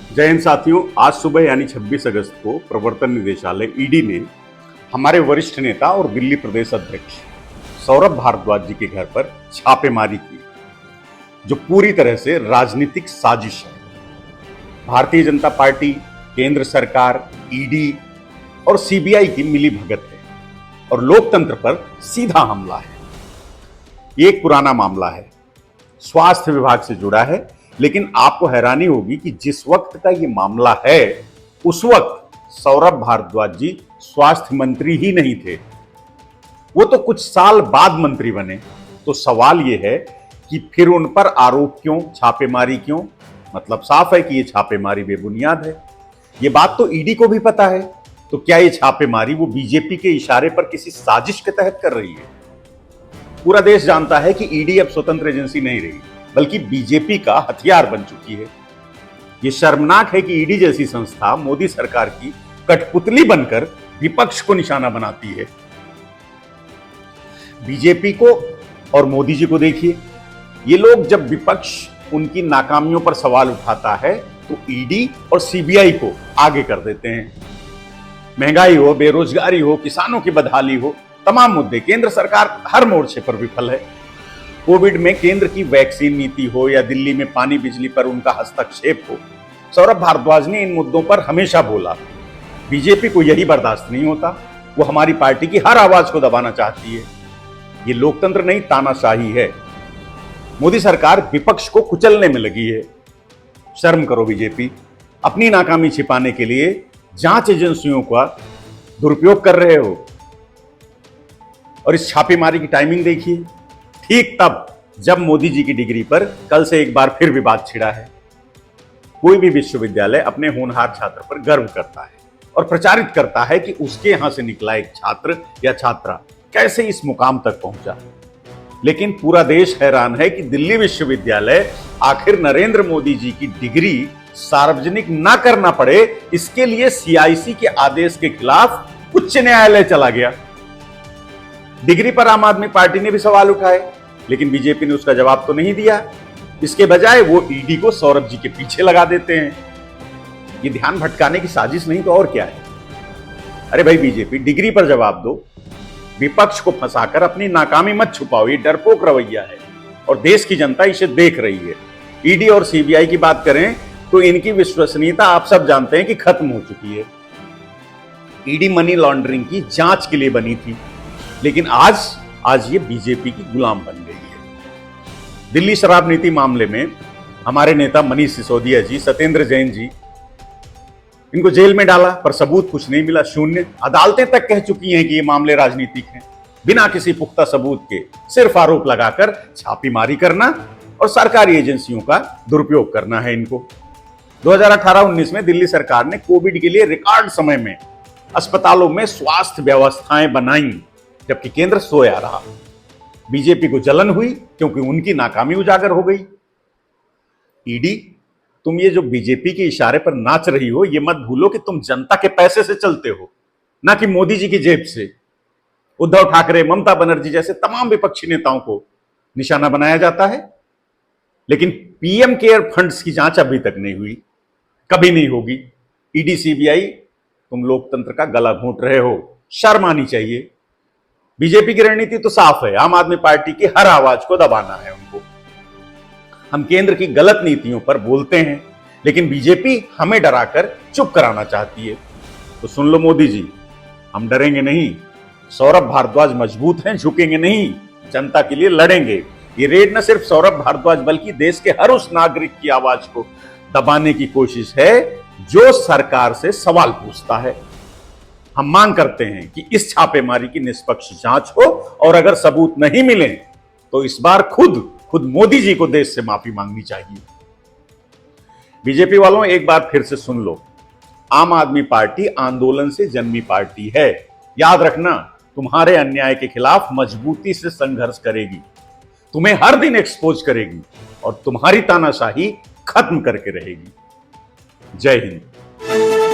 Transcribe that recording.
जय हिंद साथियों। आज सुबह यानी 26 अगस्त को प्रवर्तन निदेशालय ईडी ने हमारे वरिष्ठ नेता और दिल्ली प्रदेश अध्यक्ष सौरभ भारद्वाज जी के घर पर छापेमारी की, जो पूरी तरह से राजनीतिक साजिश है। भारतीय जनता पार्टी, केंद्र सरकार, ईडी और सीबीआई की मिलीभगत है और लोकतंत्र पर सीधा हमला है। ये एक पुराना मामला है, स्वास्थ्य विभाग से जुड़ा है, लेकिन आपको हैरानी होगी कि जिस वक्त का ये मामला है उस वक्त सौरभ भारद्वाज जी स्वास्थ्य मंत्री ही नहीं थे। वो तो कुछ साल बाद मंत्री बने। तो सवाल ये है कि फिर उन पर आरोप क्यों, छापेमारी क्यों? मतलब साफ है कि ये छापेमारी बेबुनियाद है। ये बात तो ईडी को भी पता है। तो क्या ये छापेमारी वो बीजेपी के इशारे पर किसी साजिश के तहत कर रही है? पूरा देश जानता है कि ईडी अब स्वतंत्र एजेंसी नहीं रही, बल्कि बीजेपी का हथियार बन चुकी है। यह शर्मनाक है कि ईडी जैसी संस्था मोदी सरकार की कठपुतली बनकर विपक्ष को निशाना बनाती है। बीजेपी को और मोदी जी को देखिए, ये लोग जब विपक्ष उनकी नाकामियों पर सवाल उठाता है तो ईडी और सीबीआई को आगे कर देते हैं। महंगाई हो, बेरोजगारी हो, किसानों की बदहाली हो, तमाम मुद्दे केंद्र सरकार हर मोर्चे पर विफल है। कोविड में केंद्र की वैक्सीन नीति हो या दिल्ली में पानी बिजली पर उनका हस्तक्षेप हो, सौरभ भारद्वाज ने इन मुद्दों पर हमेशा बोला। बीजेपी को यही बर्दाश्त नहीं होता। वो हमारी पार्टी की हर आवाज को दबाना चाहती है। ये लोकतंत्र नहीं, तानाशाही है। मोदी सरकार विपक्ष को कुचलने में लगी है। शर्म करो बीजेपी। अपनी नाकामी छिपाने के लिए जांच एजेंसियों का दुरुपयोग कर रहे हो। और इस छापेमारी की टाइमिंग देखिए, ठीक तब जब मोदी जी की डिग्री पर कल से एक बार फिर विवाद छिड़ा है। कोई भी विश्वविद्यालय अपने होनहार छात्र पर गर्व करता है और प्रचारित करता है कि उसके यहां से निकला एक छात्र या छात्रा कैसे इस मुकाम तक पहुंचा। लेकिन पूरा देश हैरान है कि दिल्ली विश्वविद्यालय आखिर नरेंद्र मोदी जी की डिग्री सार्वजनिक ना करना पड़े, इसके लिए सीआईसी के आदेश के खिलाफ उच्च न्यायालय चला गया। डिग्री पर आम आदमी पार्टी ने भी सवाल उठाए, लेकिन बीजेपी ने उसका जवाब तो नहीं दिया। इसके बजाय वो ईडी को सौरभ जी के पीछे लगा देते हैं। ये ध्यान भटकाने की साजिश नहीं तो और क्या है? अरे भाई बीजेपी, डिग्री पर जवाब दो। विपक्ष को फंसाकर अपनी नाकामी मत छुपाओ। ये डरपोक रवैया है और देश की जनता इसे देख रही है। ईडी और सीबीआई की बात करें तो इनकी विश्वसनीयता आप सब जानते हैं कि खत्म हो चुकी है। ईडी मनी लॉन्ड्रिंग की जांच के लिए बनी थी, लेकिन आज ये बीजेपी की गुलाम बन गई है। दिल्ली शराब नीति मामले में हमारे नेता मनीष सिसोदिया जी, सत्येंद्र जैन जी, इनको जेल में डाला पर सबूत कुछ नहीं मिला, शून्य। अदालतें तक कह चुकी हैं कि ये मामले राजनीतिक हैं। बिना किसी पुख्ता सबूत के सिर्फ आरोप लगाकर छापेमारी करना और सरकारी एजेंसियों का दुरुपयोग करना है इनको। 2018-19 में दिल्ली सरकार ने कोविड के लिए रिकॉर्ड समय में अस्पतालों में स्वास्थ्य व्यवस्थाएं बनाई, जबकि केंद्र सोया रहा। बीजेपी को जलन हुई क्योंकि उनकी नाकामी उजागर हो गई। ईडी, तुम ये जो बीजेपी के इशारे पर नाच रही हो, ये मत भूलो कि तुम जनता के पैसे से चलते हो, ना कि मोदी जी की जेब से। उद्धव ठाकरे, ममता बनर्जी जैसे तमाम विपक्षी नेताओं को निशाना बनाया जाता है, लेकिन पीएम केयर फंड्स की जांच अभी तक नहीं हुई, कभी नहीं होगी। ईडी सीबीआई, तुम लोकतंत्र का गला घोंट रहे हो। शर्म आनी चाहिए। बीजेपी की रणनीति तो साफ है, आम आदमी पार्टी की हर आवाज को दबाना है उनको। हम केंद्र की गलत नीतियों पर बोलते हैं, लेकिन बीजेपी हमें डराकर चुप कराना चाहती है। तो सुन लो मोदी जी, हम डरेंगे नहीं। सौरभ भारद्वाज मजबूत हैं, झुकेंगे नहीं, जनता के लिए लड़ेंगे। ये रेड न सिर्फ सौरभ भारद्वाज बल्कि देश के हर उस नागरिक की आवाज को दबाने की कोशिश है जो सरकार से सवाल पूछता है। हम मांग करते हैं कि इस छापेमारी की निष्पक्ष जांच हो और अगर सबूत नहीं मिले तो इस बार खुद मोदी जी को देश से माफी मांगनी चाहिए। बीजेपी वालों, एक बार फिर से सुन लो, आम आदमी पार्टी आंदोलन से जन्मी पार्टी है। याद रखना, तुम्हारे अन्याय के खिलाफ मजबूती से संघर्ष करेगी, तुम्हें हर दिन एक्सपोज करेगी और तुम्हारी तानाशाही खत्म करके रहेगी। जय हिंद।